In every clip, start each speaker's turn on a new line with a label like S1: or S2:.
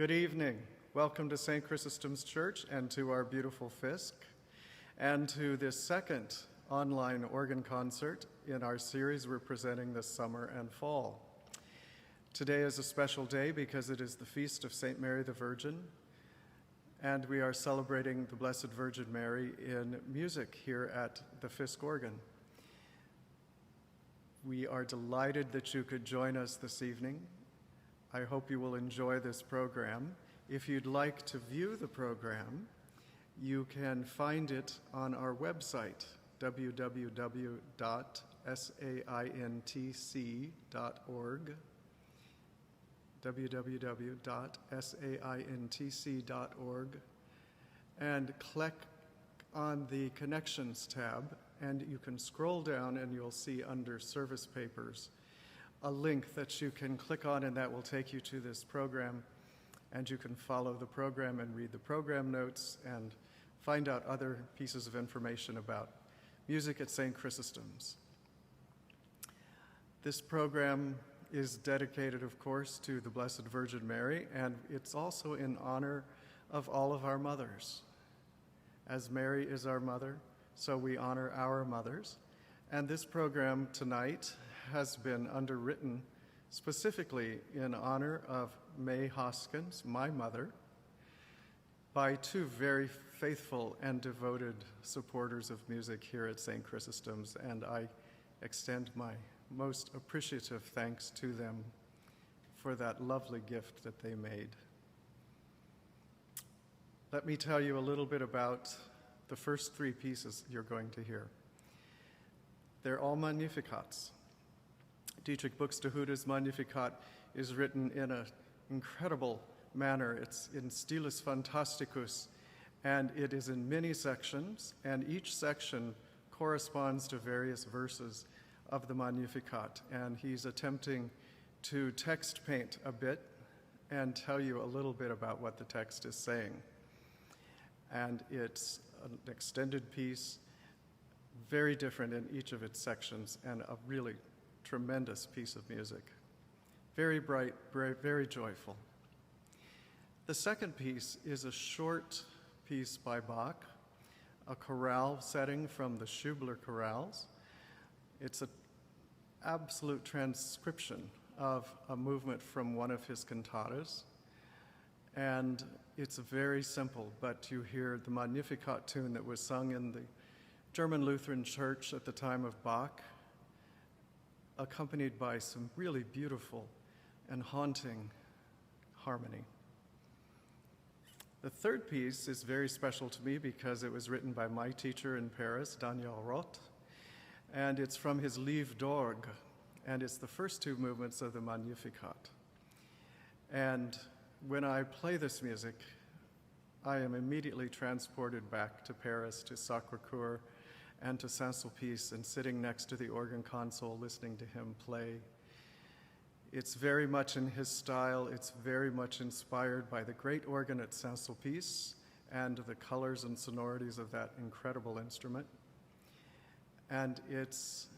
S1: Good evening. Welcome to St. Chrysostom's Church and to our beautiful Fisk, and to this second online organ concert in our series we're presenting this summer and fall. Today is a special day because it is the feast of St. Mary the Virgin, and we are celebrating the Blessed Virgin Mary in music here at the Fisk organ. We are delighted that you could join us this evening. I hope you will enjoy this program. If you'd like to view the program, you can find it on our website, www.saintc.org, www.saintc.org, and click on the Connections tab, and you can scroll down and you'll see under Service Papers a link that you can click on, and that will take you to this program, and you can follow the program and read the program notes and find out other pieces of information about music at St. Chrysostom's. This program is dedicated, of course, to the Blessed Virgin Mary, and it's also in honor of all of our mothers. As Mary is our mother, so we honor our mothers. And this program tonight has been underwritten specifically in honor of May Hoskins, my mother, by two very faithful and devoted supporters of music here at St. Chrysostom's, and I extend my most appreciative thanks to them for that lovely gift that they made. Let me tell you a little bit about the first three pieces you're going to hear. They're all Magnificats. Dietrich Buxtehude's Magnificat is written in an incredible manner. It's in stilus fantasticus, and it is in many sections, and each section corresponds to various verses of the Magnificat, and he's attempting to text paint a bit and tell you a little bit about what the text is saying. And it's an extended piece, very different in each of its sections, and a really tremendous piece of music. Very bright, very joyful. The second piece is a short piece by Bach, a chorale setting from the Schubler chorales. It's an absolute transcription of a movement from one of his cantatas, and it's very simple, but you hear the Magnificat tune that was sung in the German Lutheran Church at the time of Bach, accompanied by some really beautiful and haunting harmony. The third piece is very special to me because it was written by my teacher in Paris, Roth, and it's from his Livre d'Orgue, and it's the first two movements of the Magnificat. And when I play this music, I am immediately transported back to Paris, to Sacré-Cœur, and to Saint-Sulpice, and sitting next to the organ console listening to him play. It's very much in his style. It's very much inspired by the great organ at Saint-Sulpice and the colors and sonorities of that incredible instrument. And it's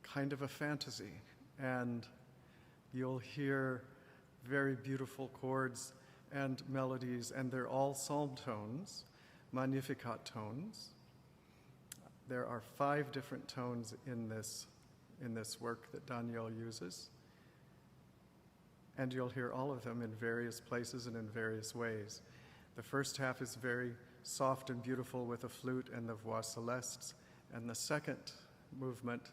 S1: kind of a fantasy, and you'll hear very beautiful chords and melodies, and they're all psalm tones, Magnificat tones. There are 5 different tones in this work that Daniel uses, and you'll hear all of them in various places and in various ways. The first half is very soft and beautiful with a flute and the voix célestes, and the second movement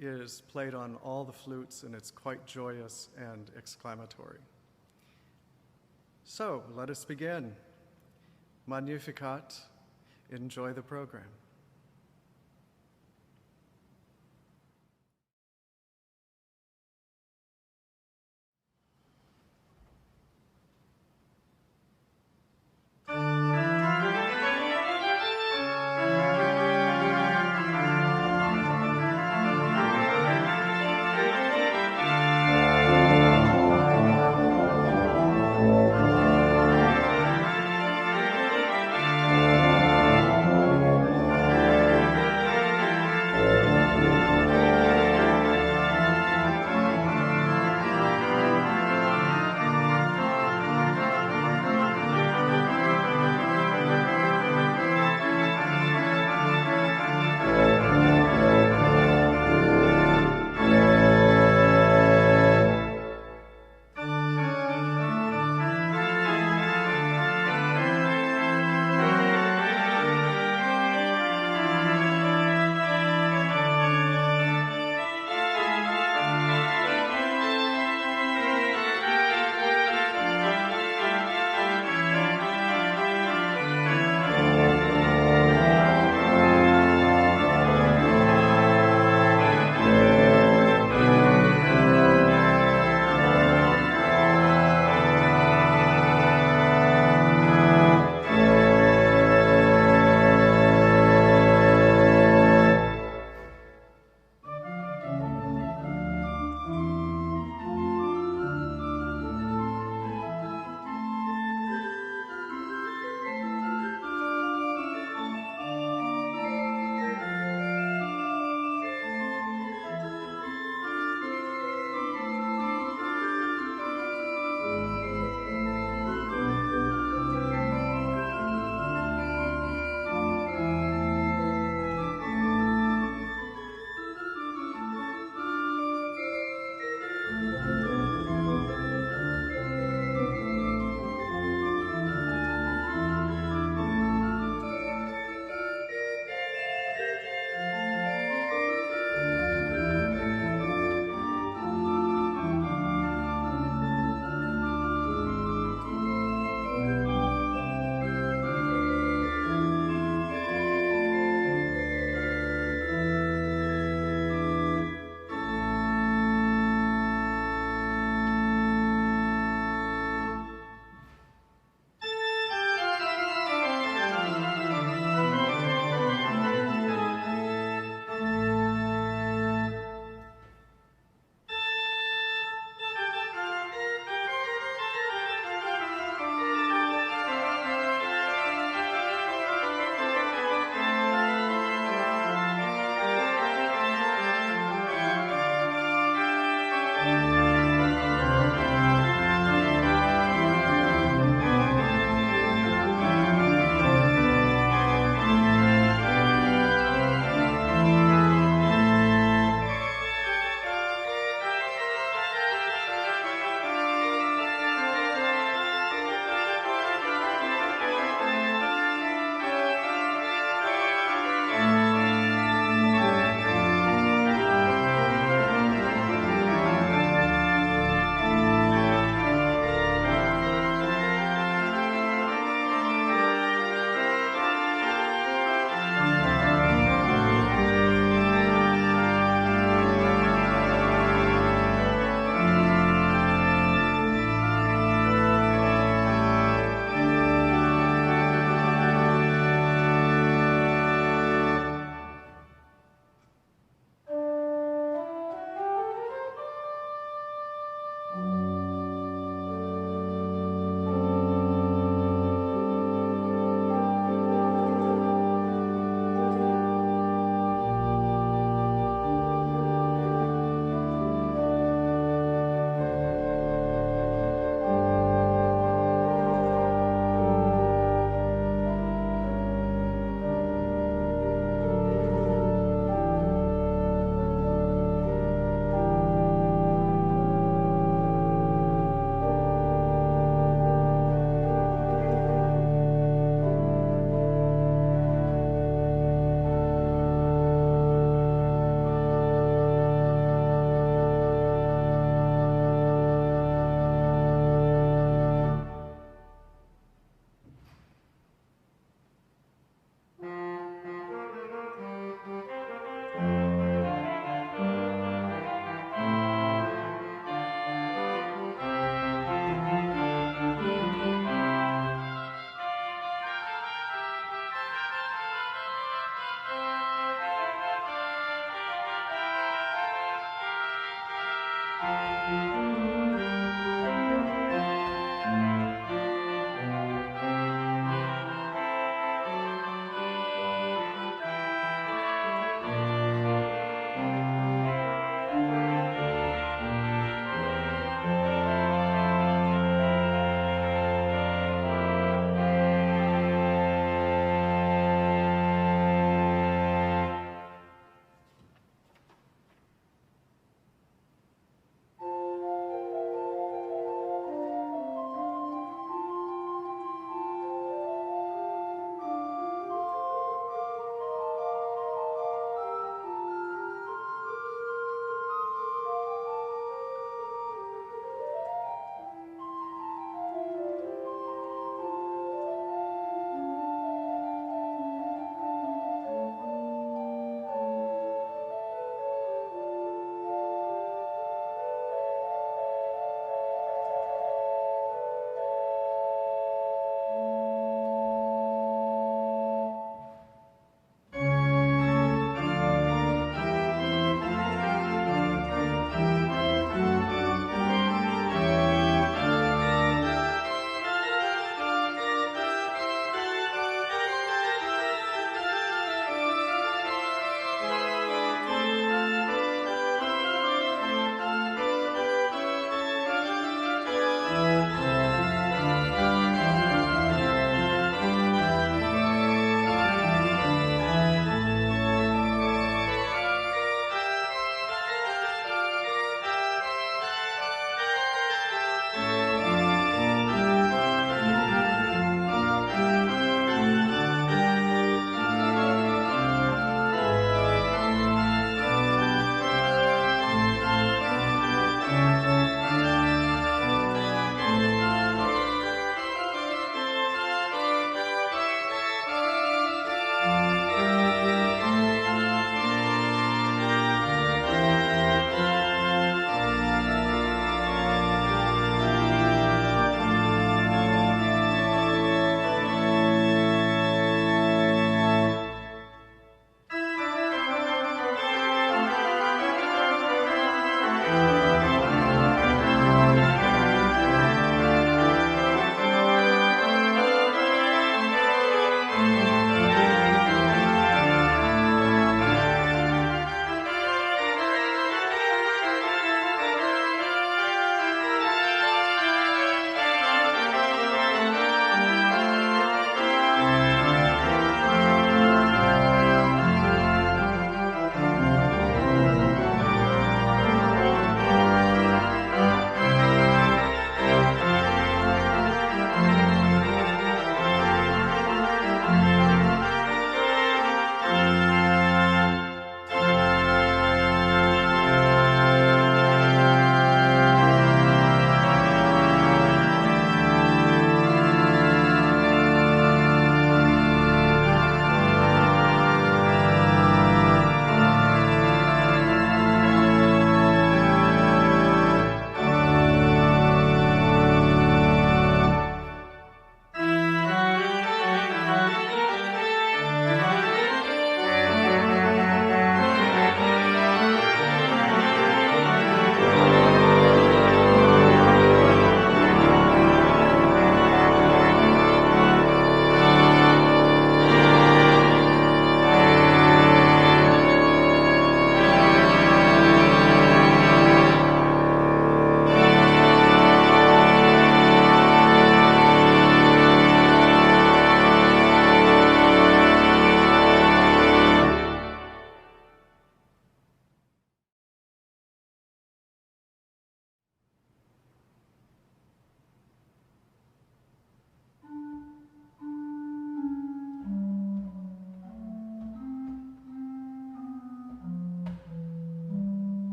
S1: is played on all the flutes, and it's quite joyous and exclamatory. So let us begin. Magnificat, enjoy the program.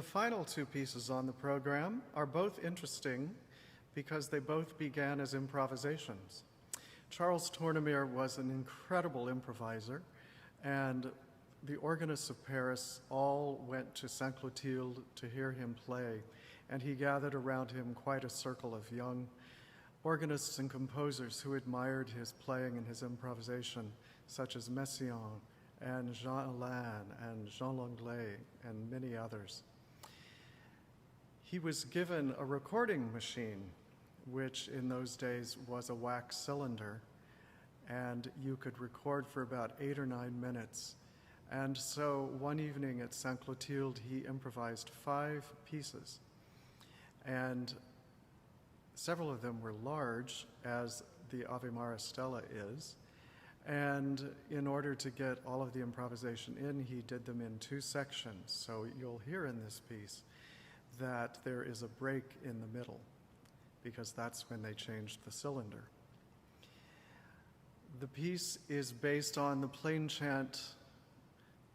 S1: The final two pieces on the program are both interesting because they both began as improvisations. Charles Tournemire was an incredible improviser, and the organists of Paris all went to Saint Clotilde to hear him play, and he gathered around him quite a circle of young organists and composers who admired his playing and his improvisation, such as Messiaen and Jean Alain and Jean Langlais and many others. He was given a recording machine, which in those days was a wax cylinder, and you could record for about 8 or 9 minutes. And so one evening at Saint Clotilde, he improvised 5 pieces, and several of them were large, as the Ave Maria Stella is, and in order to get all of the improvisation in, he did them in 2 sections. So you'll hear in this piece that there is a break in the middle, because that's when they changed the cylinder. The piece is based on the plain chant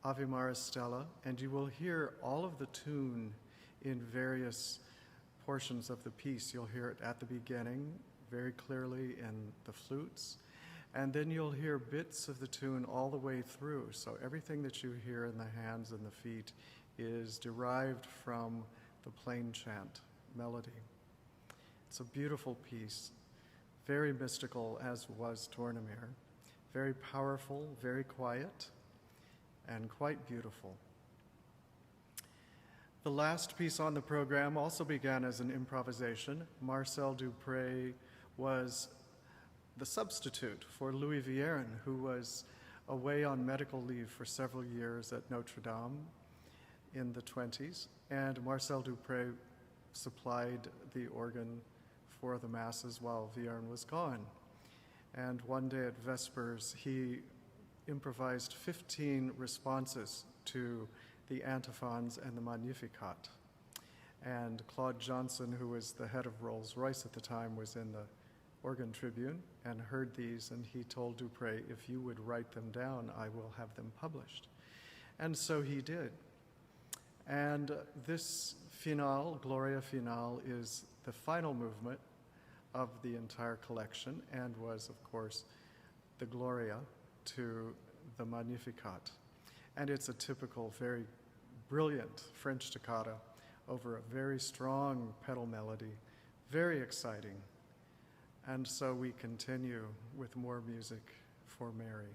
S1: Ave Maria Stella, and you will hear all of the tune in various portions of the piece. You'll hear it at the beginning very clearly in the flutes, and then you'll hear bits of the tune all the way through. So everything that you hear in the hands and the feet is derived from the plain chant melody. It's a beautiful piece, very mystical, as was Tournemire, very powerful, very quiet, and quite beautiful. The last piece on the program also began as an improvisation. Marcel Dupré was the substitute for Louis Vierne, who was away on medical leave for several years at Notre Dame in the 20s, and Marcel Dupré supplied the organ for the masses while Vierne was gone. And one day at Vespers, he improvised 15 responses to the Antiphons and the Magnificat. And Claude Johnson, who was the head of Rolls-Royce at the time, was in the Organ Tribune and heard these, and he told Dupré, if you would write them down, I will have them published. And so he did. And this finale, Gloria-Final, is the final movement of the entire collection and was, of course, the Gloria to the Magnificat. And it's a typical, very brilliant French toccata over a very strong pedal melody, very exciting. And so we continue with more music for Mary.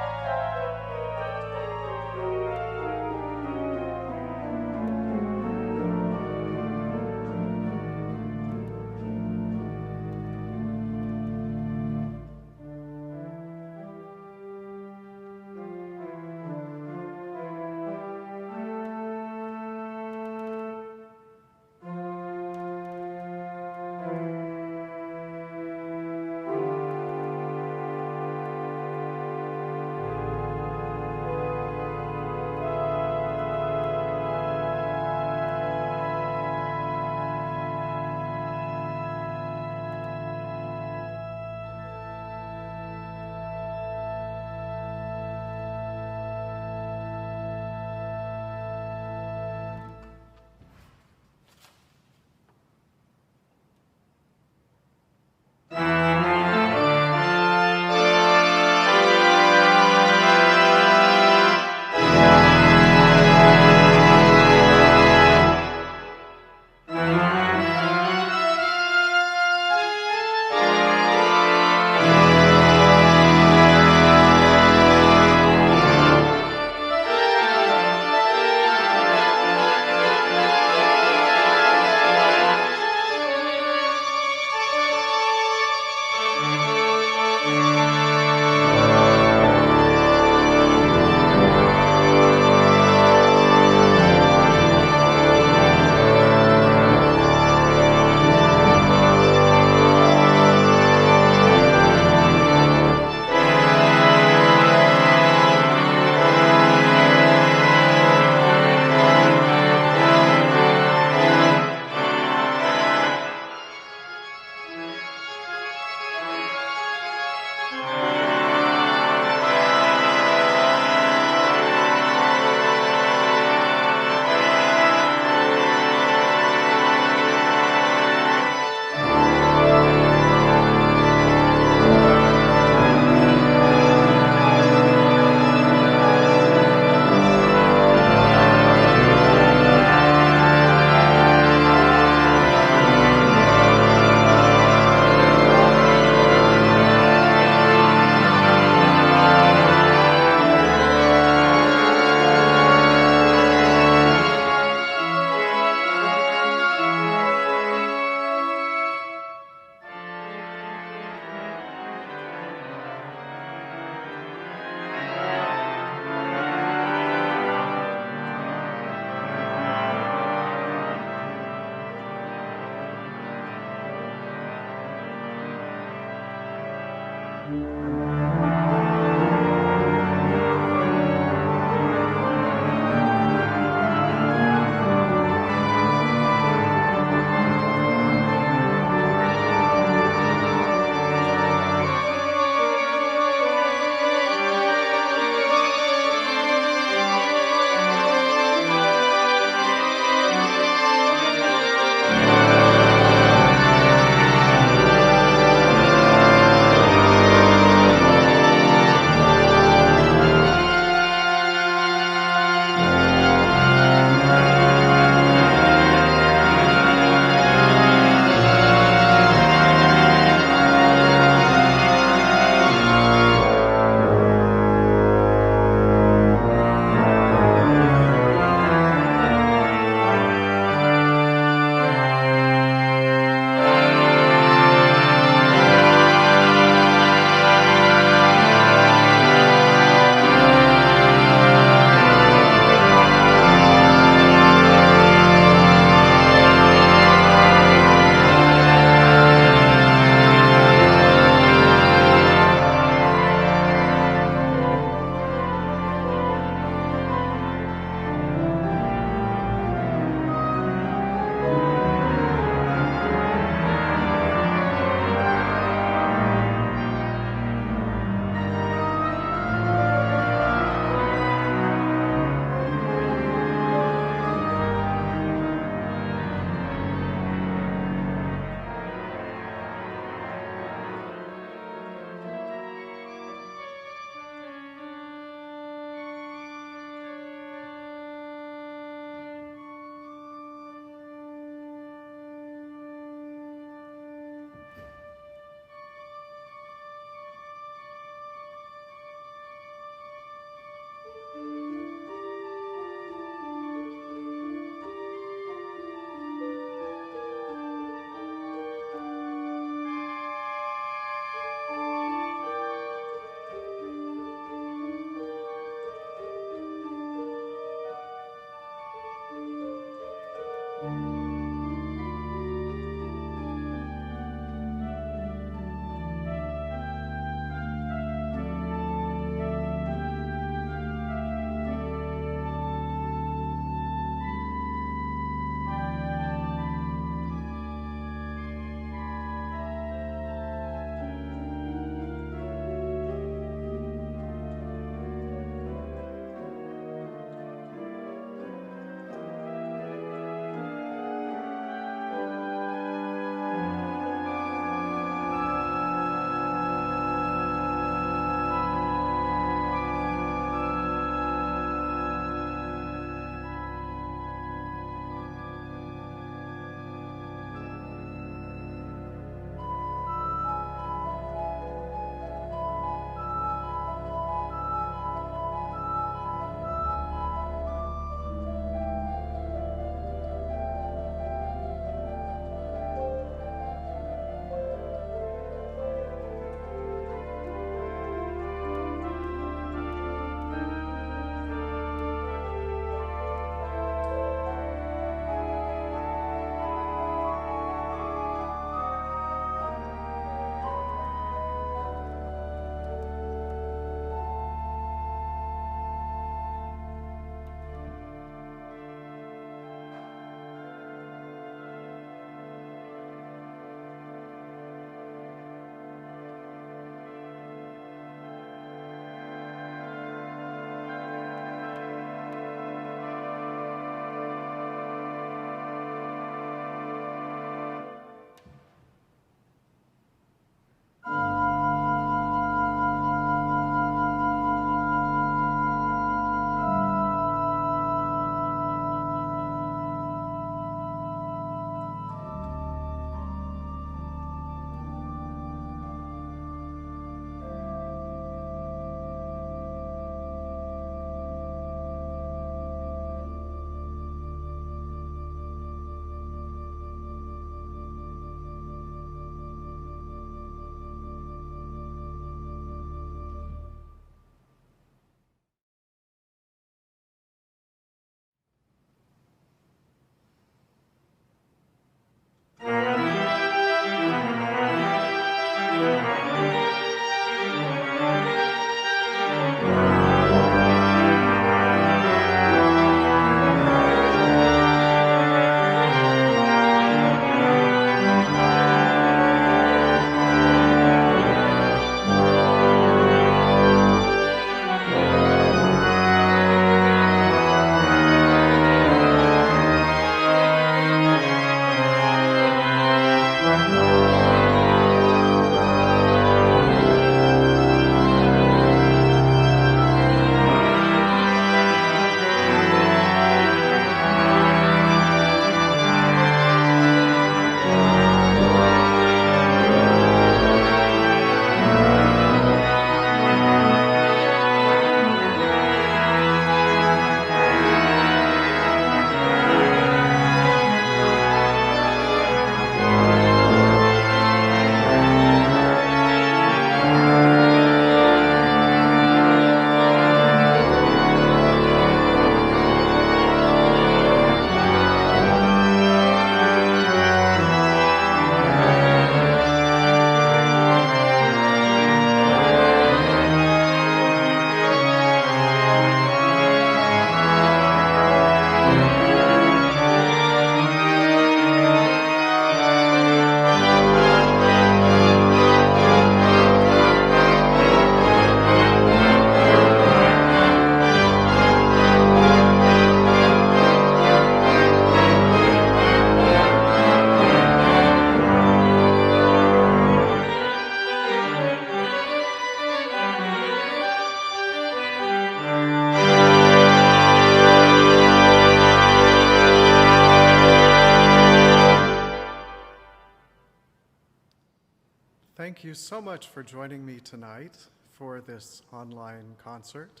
S1: Thank you so much for joining me tonight for this online concert.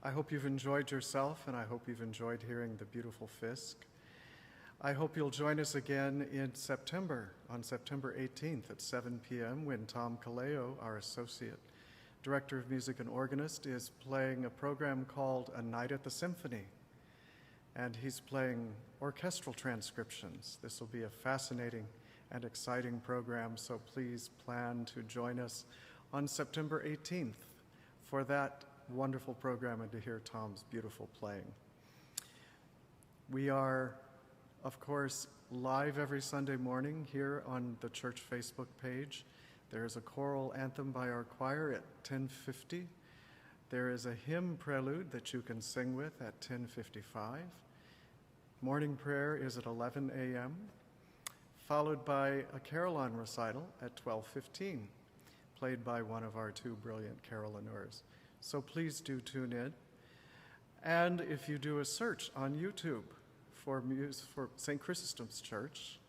S1: I hope you've enjoyed yourself, and I hope you've enjoyed hearing the beautiful Fisk. I hope you'll join us again in September, on September 18th at 7 p.m. when Tom Kaleo, our Associate Director of Music and Organist, is playing a program called A Night at the Symphony. And he's playing orchestral transcriptions. This will be a fascinating and exciting program, so please plan to join us on September 18th for that wonderful program and to hear Tom's beautiful playing. We are, of course, live every Sunday morning here on the church Facebook page. There is a choral anthem by our choir at 10:50. There is a hymn prelude that you can sing with at 10:55. Morning prayer is at 11 a.m., followed by a carillon recital at 12:15, played by one of our two brilliant carillonneurs. So please do tune in. And if you do a search on YouTube for St. Chrysostom's Church,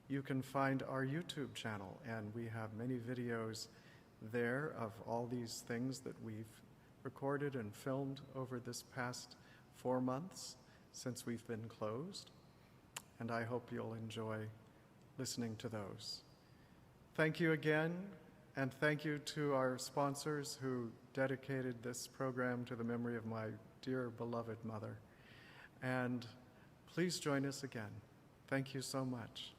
S1: you can find our YouTube channel, and we have many videos there of all these things that we've recorded and filmed over this past 4 months since we've been closed, and I hope you'll enjoy listening to those. Thank you again, and thank you to our sponsors who dedicated this program to the memory of my dear beloved mother. And please join us again. Thank you so much.